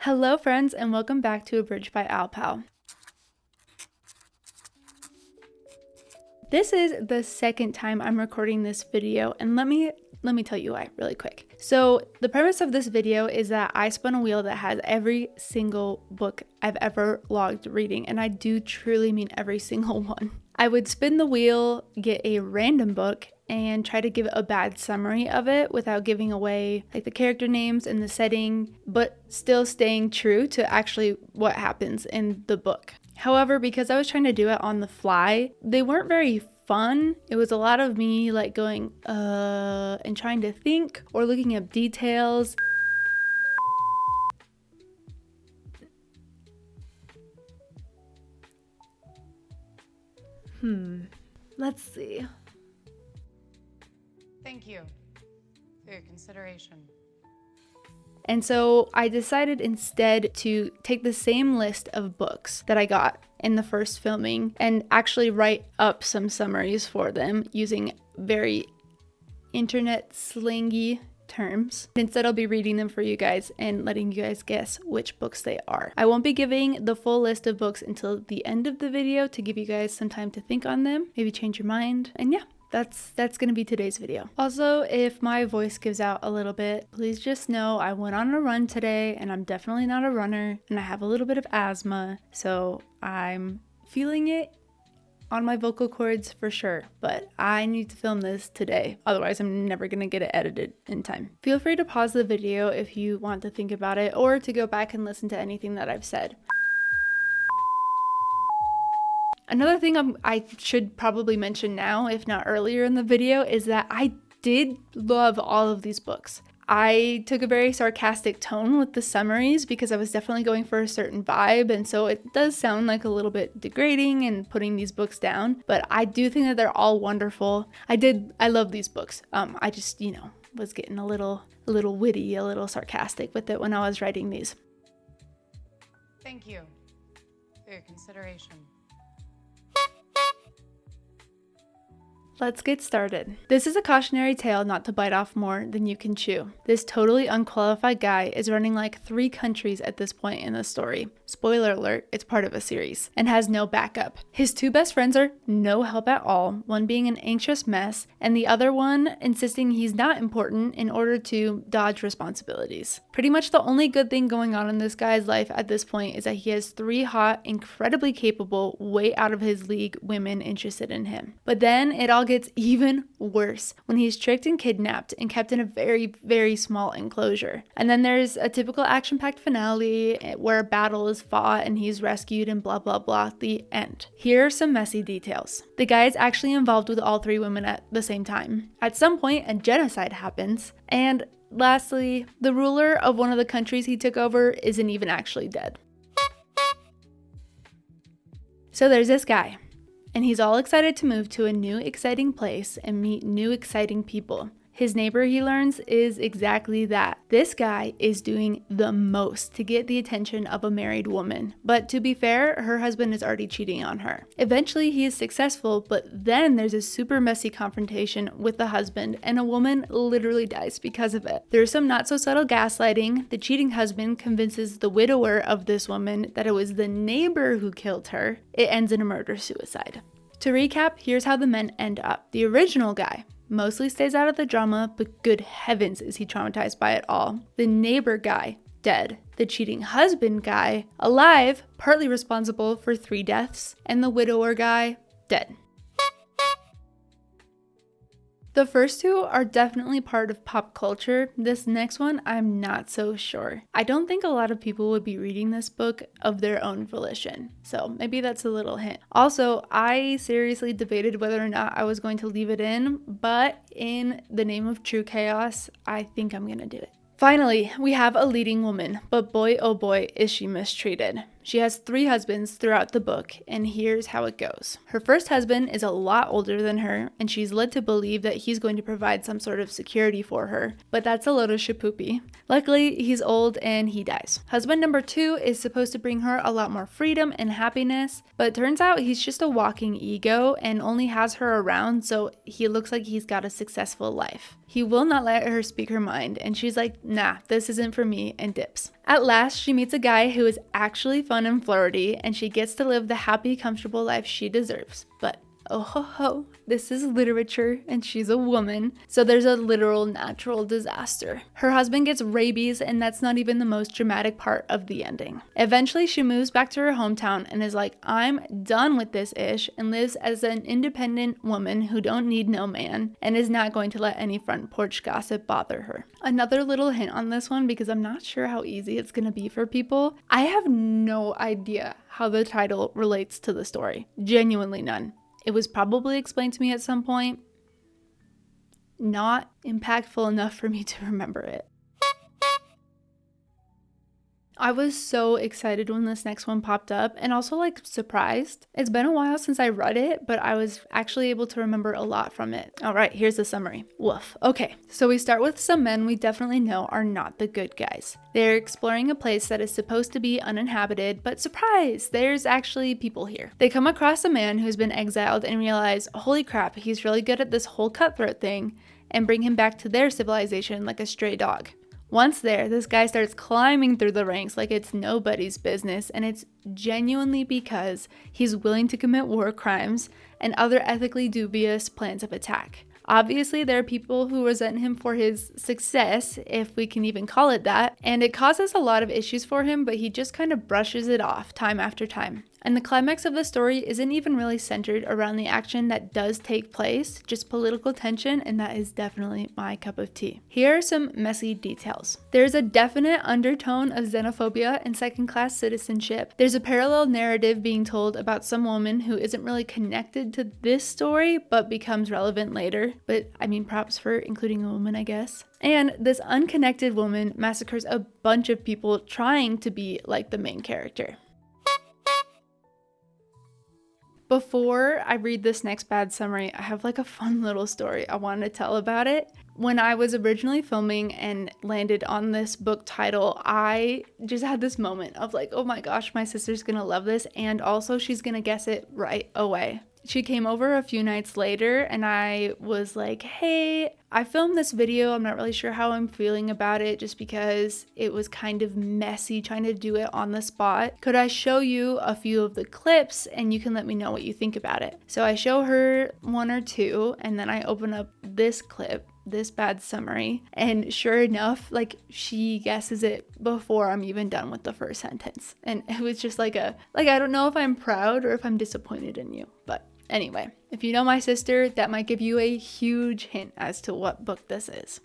Hello friends, and welcome back to A Bridge by Alpal. This is the second time I'm recording this video, and let me tell you why really quick. So the premise of this video is that I spun a wheel that has every single book I've ever logged reading, and I do truly mean every single one. I would spin the wheel, get a random book, and try to give a bad summary of it without giving away like the character names and the setting, but still staying true to actually what happens in the book. However, because I was trying to do it on the fly, they weren't very fun. It was a lot of me like going and trying to think or looking up details. Let's see. Thank you for your consideration. And so I decided instead to take the same list of books that I got in the first filming and actually write up some summaries for them using very internet slangy terms. Instead, I'll be reading them for you guys and letting you guys guess which books they are. I won't be giving the full list of books until the end of the video to give you guys some time to think on them, maybe change your mind, and yeah. That's gonna be today's video. Also, if my voice gives out a little bit, please just know I went on a run today and I'm definitely not a runner and I have a little bit of asthma, so I'm feeling it on my vocal cords for sure, but I need to film this today. Otherwise, I'm never gonna get it edited in time. Feel free to pause the video if you want to think about it or to go back and listen to anything that I've said. Another thing I should probably mention now, if not earlier in the video, is that I did love all of these books. I took a very sarcastic tone with the summaries because I was definitely going for a certain vibe, and so it does sound like a little bit degrading and putting these books down, but I do think that they're all wonderful. I love these books. I just, was getting a little witty, a little sarcastic with it when I was writing these. Thank you for your consideration. Let's get started. This is a cautionary tale not to bite off more than you can chew. This totally unqualified guy is running like 3 countries at this point in the story. Spoiler alert, it's part of a series, and has no backup. His 2 best friends are no help at all, one being an anxious mess, and the other one insisting he's not important in order to dodge responsibilities. Pretty much the only good thing going on in this guy's life at this point is that he has 3 hot, incredibly capable, way out of his league women interested in him. But then it all gets even worse when he's tricked and kidnapped and kept in a very, very small enclosure. And then there's a typical action-packed finale where a battle is fought and he's rescued and blah blah blah, the end. Here are some messy details. The guy is actually involved with all 3 women at the same time. At some point, a genocide happens, and lastly, the ruler of one of the countries he took over isn't even actually dead. So there's this guy, and he's all excited to move to a new exciting place and meet new exciting people. His neighbor, he learns, is exactly that. This guy is doing the most to get the attention of a married woman. But to be fair, her husband is already cheating on her. Eventually, he is successful, but then there's a super messy confrontation with the husband, and a woman literally dies because of it. There's some not so subtle gaslighting. The cheating husband convinces the widower of this woman that it was the neighbor who killed her. It ends in a murder-suicide. To recap, here's how the men end up. The original guy mostly stays out of the drama, but good heavens is he traumatized by it all. The neighbor guy, dead. The cheating husband guy, alive, partly responsible for 3 deaths. And the widower guy, dead. The first 2 are definitely part of pop culture. This next one, I'm not so sure. I don't think a lot of people would be reading this book of their own volition, so maybe that's a little hint. Also, I seriously debated whether or not I was going to leave it in, but in the name of true chaos, I think I'm gonna do it. Finally, we have a leading woman, but boy oh boy is she mistreated. She has 3 husbands throughout the book, and here's how it goes. Her first husband is a lot older than her, and she's led to believe that he's going to provide some sort of security for her, but that's a load of shapoopy. Luckily, he's old and he dies. Husband number 2 is supposed to bring her a lot more freedom and happiness, but it turns out he's just a walking ego and only has her around so he looks like he's got a successful life. He will not let her speak her mind, and she's like, nah, this isn't for me, and dips. At last, she meets a guy who is actually fun and flirty, and she gets to live the happy, comfortable life she deserves. But oh ho ho, this is literature and she's a woman, so there's a literal natural disaster. Her husband gets rabies, and that's not even the most dramatic part of the ending. Eventually, she moves back to her hometown and is like, I'm done with this ish, and lives as an independent woman who don't need no man and is not going to let any front porch gossip bother her. Another little hint on this one, because I'm not sure how easy it's gonna be for people. I have no idea how the title relates to the story. Genuinely none. It was probably explained to me at some point. Not impactful enough for me to remember it. I was so excited when this next one popped up, and also like surprised. It's been a while since I read it, but I was actually able to remember a lot from it. All right, here's the summary. Woof. Okay, so we start with some men we definitely know are not the good guys. They're exploring a place that is supposed to be uninhabited, but surprise, there's actually people here. They come across a man who's been exiled and realize, holy crap, he's really good at this whole cutthroat thing, and bring him back to their civilization like a stray dog. Once there, this guy starts climbing through the ranks like it's nobody's business, and it's genuinely because he's willing to commit war crimes and other ethically dubious plans of attack. Obviously, there are people who resent him for his success, if we can even call it that, and it causes a lot of issues for him, but he just kind of brushes it off time after time. And the climax of the story isn't even really centered around the action that does take place, just political tension, and that is definitely my cup of tea. Here are some messy details. There's a definite undertone of xenophobia and second-class citizenship. There's a parallel narrative being told about some woman who isn't really connected to this story, but becomes relevant later. But I mean, props for including a woman, I guess. And this unconnected woman massacres a bunch of people trying to be like the main character. Before I read this next bad summary, I have like a fun little story I wanted to tell about it. When I was originally filming and landed on this book title, I just had this moment of like, oh my gosh, my sister's gonna love this, and also she's gonna guess it right away. She came over a few nights later and I was like, hey, I filmed this video. I'm not really sure how I'm feeling about it just because it was kind of messy trying to do it on the spot. Could I show you a few of the clips and you can let me know what you think about it? So I show her one or two, and then I open up this clip, this bad summary, and sure enough, like, she guesses it before I'm even done with the first sentence. And it was just like I don't know if I'm proud or if I'm disappointed in you, but anyway, if you know my sister, that might give you a huge hint as to what book this is.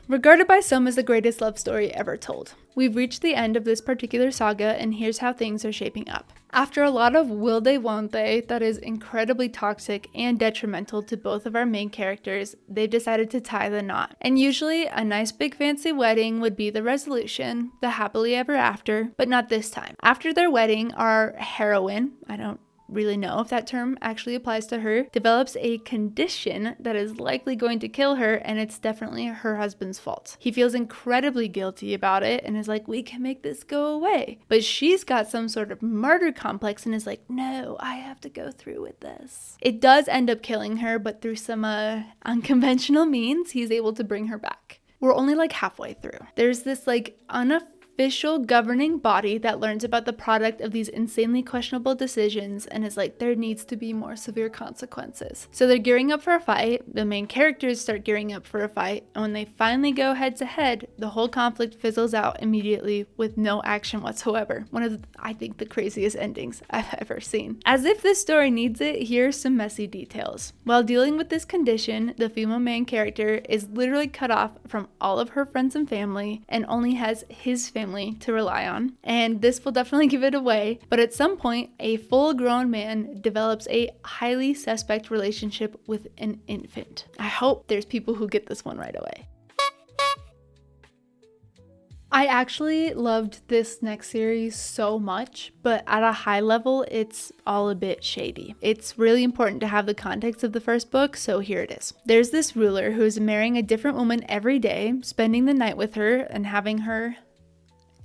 Regarded by some as the greatest love story ever told. We've reached the end of this particular saga, and here's how things are shaping up. After a lot of will they won't they that is incredibly toxic and detrimental to both of our main characters, they've decided to tie the knot. And usually a nice big fancy wedding would be the resolution, the happily ever after, but not this time. After their wedding, our heroine, I don't really know if that term actually applies to her, develops a condition that is likely going to kill her, and it's definitely her husband's fault. He feels incredibly guilty about it and is like, we can make this go away. But she's got some sort of martyr complex and is like, no, I have to go through with this. It does end up killing her, but through some unconventional means, he's able to bring her back. We're only like halfway through. There's this like official governing body that learns about the product of these insanely questionable decisions and is like, there needs to be more severe consequences. So they're gearing up for a fight. The main characters start gearing up for a fight, and when they finally go head to head, the whole conflict fizzles out immediately with no action whatsoever. One of I think the craziest endings I've ever seen. As if this story needs it, here's some messy details. While dealing with this condition, the female main character is literally cut off from all of her friends and family and only has his family to rely on, and this will definitely give it away, but at some point a full-grown man develops a highly suspect relationship with an infant. I hope there's people who get this one right away. I actually loved this next series so much, but at a high level, it's all a bit shady. It's really important to have the context of the first book, so here it is. There's this ruler who is marrying a different woman every day, spending the night with her and having her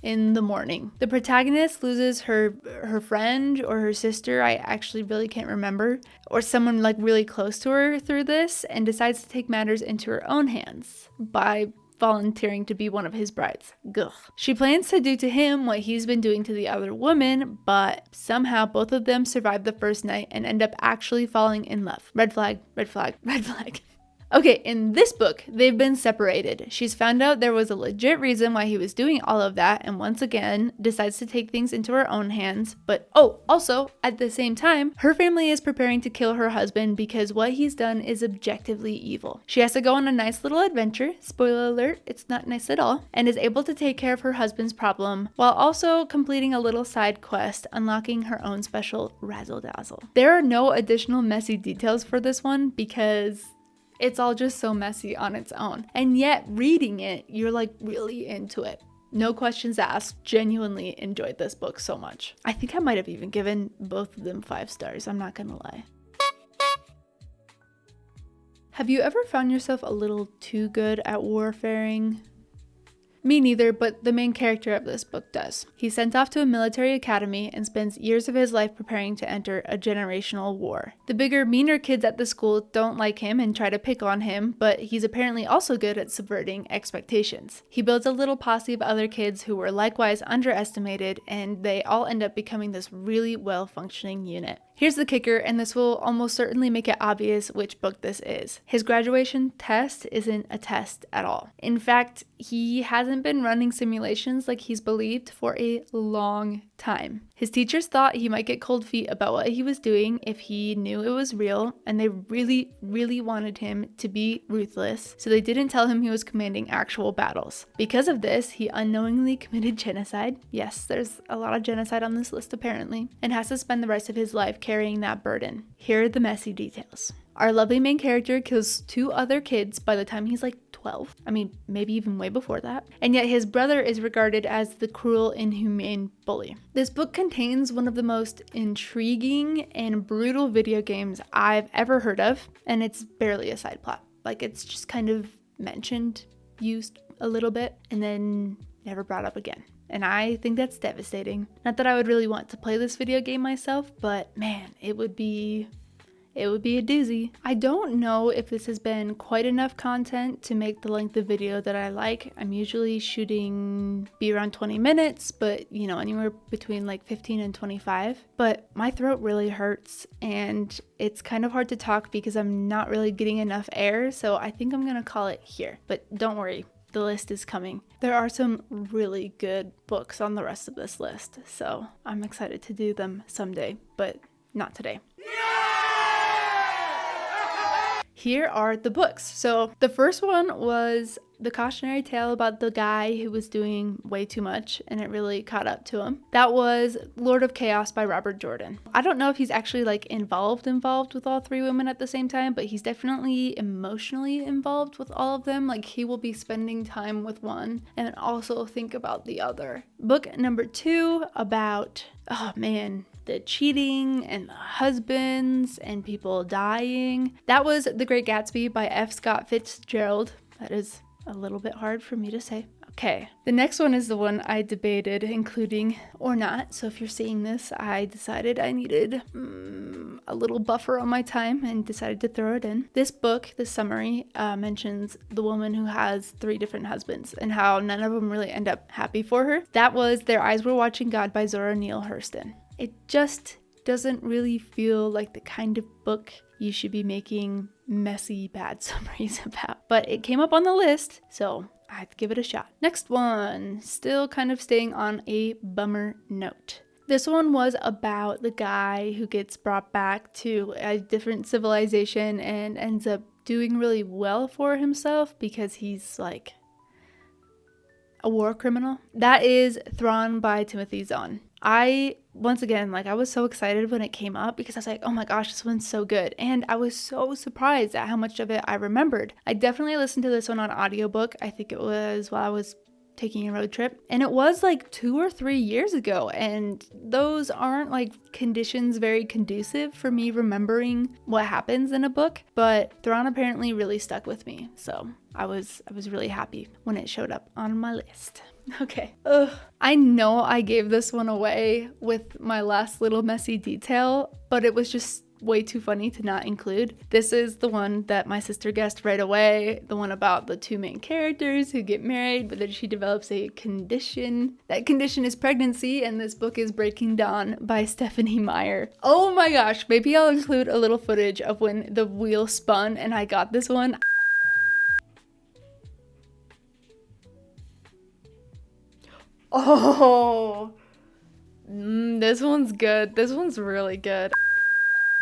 in the morning. The protagonist loses her friend or her sister, I actually really can't remember, or someone like really close to her through this, and decides to take matters into her own hands by volunteering to be one of his brides. Gugh. She plans to do to him what he's been doing to the other woman, but somehow both of them survive the first night and end up actually falling in love. Red flag, red flag, red flag. Okay, in this book, they've been separated. She's found out there was a legit reason why he was doing all of that, and once again, decides to take things into her own hands. But also, at the same time, her family is preparing to kill her husband because what he's done is objectively evil. She has to go on a nice little adventure, spoiler alert, it's not nice at all, and is able to take care of her husband's problem, while also completing a little side quest, unlocking her own special razzle-dazzle. There are no additional messy details for this one because it's all just so messy on its own. And yet, reading it, you're like really into it. No questions asked. Genuinely enjoyed this book so much. I think I might have even given both of them 5 stars. I'm not gonna lie. Have you ever found yourself a little too good at warfaring? Me neither, but the main character of this book does. He's sent off to a military academy and spends years of his life preparing to enter a generational war. The bigger, meaner kids at the school don't like him and try to pick on him, but he's apparently also good at subverting expectations. He builds a little posse of other kids who were likewise underestimated, and they all end up becoming this really well-functioning unit. Here's the kicker, and this will almost certainly make it obvious which book this is. His graduation test isn't a test at all. In fact, he hasn't been running simulations like he's believed for a long time. His teachers thought he might get cold feet about what he was doing if he knew it was real, and they really, really wanted him to be ruthless, so they didn't tell him he was commanding actual battles. Because of this, he unknowingly committed genocide. Yes, there's a lot of genocide on this list apparently, and has to spend the rest of his life carrying that burden. Here are the messy details. Our lovely main character kills 2 other kids by the time he's like 12. I mean, maybe even way before that. And yet his brother is regarded as the cruel, inhumane bully. This book contains one of the most intriguing and brutal video games I've ever heard of, and it's barely a side plot. Like, it's just kind of mentioned, used a little bit, and then never brought up again. And I think that's devastating. Not that I would really want to play this video game myself, but man, it would be a doozy. I don't know if this has been quite enough content to make the length of video that I like. I'm usually shooting be around 20 minutes, but you know, anywhere between like 15 and 25. But my throat really hurts and it's kind of hard to talk because I'm not really getting enough air. So I think I'm gonna call it here, but don't worry. The list is coming. There are some really good books on the rest of this list, so I'm excited to do them someday, but not today. Here are the books. So the first one was the cautionary tale about the guy who was doing way too much and it really caught up to him. That was Lord of Chaos by Robert Jordan. I don't know if he's actually like involved with all 3 women at the same time, but he's definitely emotionally involved with all of them. Like, he will be spending time with one and then also think about the other. Book number 2 about, oh man, the cheating and the husbands and people dying. That was The Great Gatsby by F. Scott Fitzgerald. That is a little bit hard for me to say. Okay, the next one is the one I debated including or not. So if you're seeing this, I decided I needed a little buffer on my time and decided to throw it in. This book, the summary, mentions the woman who has 3 different husbands and how none of them really end up happy for her. That was Their Eyes Were Watching God by Zora Neale Hurston. It just doesn't really feel like the kind of book you should be making messy, bad summaries about. But it came up on the list, so I had to give it a shot. Next one, still kind of staying on a bummer note. This one was about the guy who gets brought back to a different civilization and ends up doing really well for himself because he's like a war criminal. That is Thrawn by Timothy Zahn. I was so excited when it came up because I was like, oh my gosh, this one's so good. And I was so surprised at how much of it I remembered. I definitely listened to this one on audiobook. I think it was while I was taking a road trip. And it was like 2 or 3 years ago. And those aren't like conditions very conducive for me remembering what happens in a book. But Thrawn apparently really stuck with me. So I was really happy when it showed up on my list. Okay. I know I gave this one away with my last little messy detail, but it was just way too funny to not include. This is the one that my sister guessed right away, the one about the two main characters who get married, but then she develops a condition. That condition is pregnancy, and this book is Breaking Dawn by Stephanie Meyer. Oh my gosh, maybe I'll include a little footage of when the wheel spun and I got this one. Oh, this one's good. This one's really good.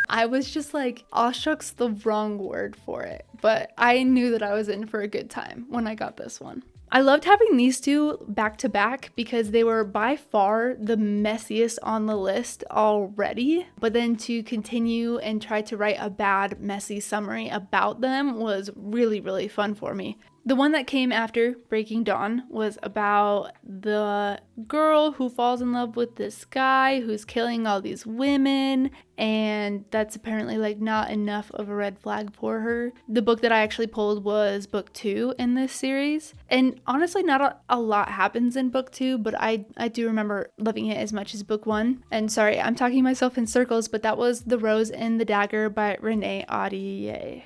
I was just like, awestruck's the wrong word for it, but I knew that I was in for a good time when I got this one. I loved having these two back to back because they were by far the messiest on the list already, but then to continue and try to write a bad, messy summary about them was really, really fun for me. The one that came after Breaking Dawn was about the girl who falls in love with this guy who's killing all these women, and that's apparently like not enough of a red flag for her. The book that I actually pulled was book 2 in this series, and honestly not a lot happens in book 2, but I do remember loving it as much as book 1. And sorry, I'm talking myself in circles, but that was The Rose and the Dagger by Renee Audier.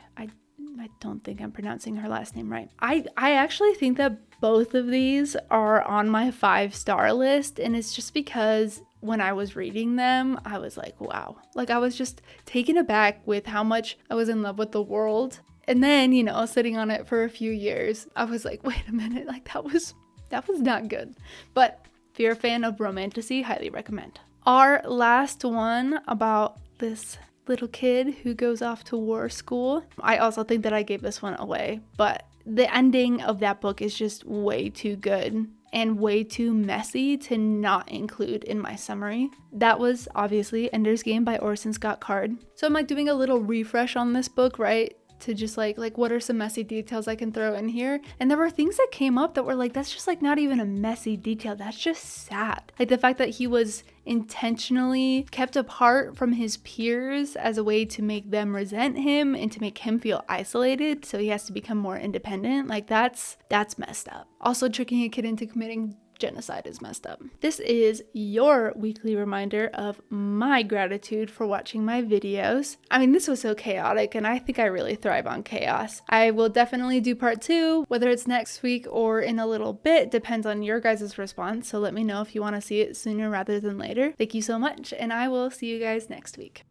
I don't think I'm pronouncing her last name right. I actually think that both of these are on my 5-star list, and it's just because when I was reading them, I was like, wow. Like, I was just taken aback with how much I was in love with the world. And then, you know, sitting on it for a few years, I was like, wait a minute, like that was not good. But if you're a fan of romantasy, highly recommend. Our last one about this little kid who goes off to war school. I also think that I gave this one away, but the ending of that book is just way too good and way too messy to not include in my summary. That was obviously Ender's Game by Orson Scott Card. So I'm like doing a little refresh on this book, right? To just like what are some messy details I can throw in here? And there were things that came up that were like, that's just like not even a messy detail. That's just sad. Like the fact that he was intentionally kept apart from his peers as a way to make them resent him and to make him feel isolated. So he has to become more independent. Like that's messed up. Also tricking a kid into committing genocide is messed up. This is your weekly reminder of my gratitude for watching my videos. I mean, this was so chaotic and I think I really thrive on chaos. I will definitely do part 2, whether it's next week or in a little bit, depends on your guys' response. So let me know if you want to see it sooner rather than later. Thank you so much, and I will see you guys next week.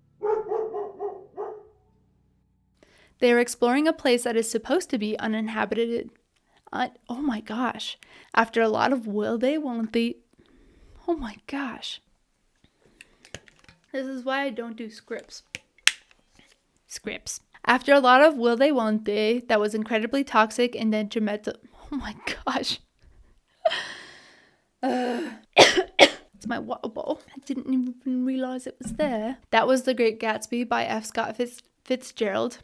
They are exploring a place that is supposed to be uninhabited. Oh my gosh. After a lot of will they, won't they? Oh my gosh. This is why I don't do scripts. After a lot of will they, won't they, that was incredibly toxic and detrimental. Oh my gosh. It's my water bottle. I didn't even realize it was there. That was The Great Gatsby by F. Scott Fitzgerald.